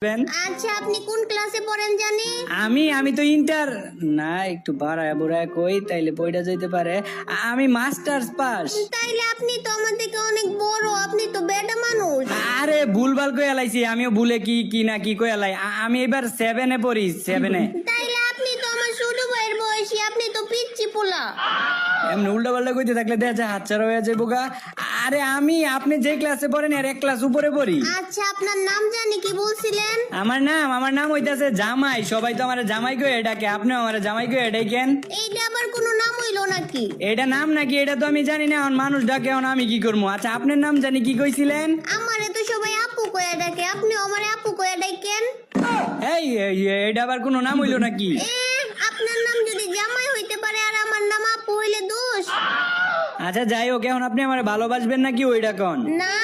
আচ্ছা আপনি কোন ক্লাসে পড়েন জানি? আমি তো ইন্টার না, একটু বাড়ায় বুড়ায় কই তাইলে পয়টা যাইতে পারে। আমি মাস্টার্স পাস। তাইলে আপনি তো আমার থেকে অনেক বড়, আপনি তো বেটা মানুষ। আরে ভুলভাল কই এলাইছি, আমিও ভুলে কি না কি কই এলাই। আমি এবার 7 এ পড়ি, 7 এ। তাইলে আপনি তো আমার ছোট ভাইয়ের বয়সী, আপনি তো পিচ্চি পোলা। এমনি উল্টা পাল্টা কইতে থাকলে দেখা যায় হাতছাড়া হয়ে যাবো গা। আরে আপনি যে ক্লাসে পড়েন এর এক ক্লাস উপরে পড়ি। আচ্ছা আপনার নাম জানি, কি বলছিলেন? আমার নাম হইতাছে জামাই। সবাই তো আমার জামাই কই ডাকে, আপনিও আমার জামাই কই ডাকেন। এইটা আবার কোনো নাম হইলো নাকি? এটা নাম নাকি এটা তো আমি জানি না, এখন মানুষ ডাকে, এখন আমি কি করবো। আচ্ছা আপনার নাম জানি কি কইছিলেন? আমারে তো সবাই আপু কয়া ডাকে, আপনি আমারে আপু কয়া ডাকেন। এটা আবার কোনো নাম হইলো নাকি? আপনার নাম যদি জামাই হইতে পারে আর আমার নাম আপু হইলে দোষ? আচ্ছা যাই হোক, এখন আপনি আমার ভালোবাসবেন নাকি ওইটা কোন? না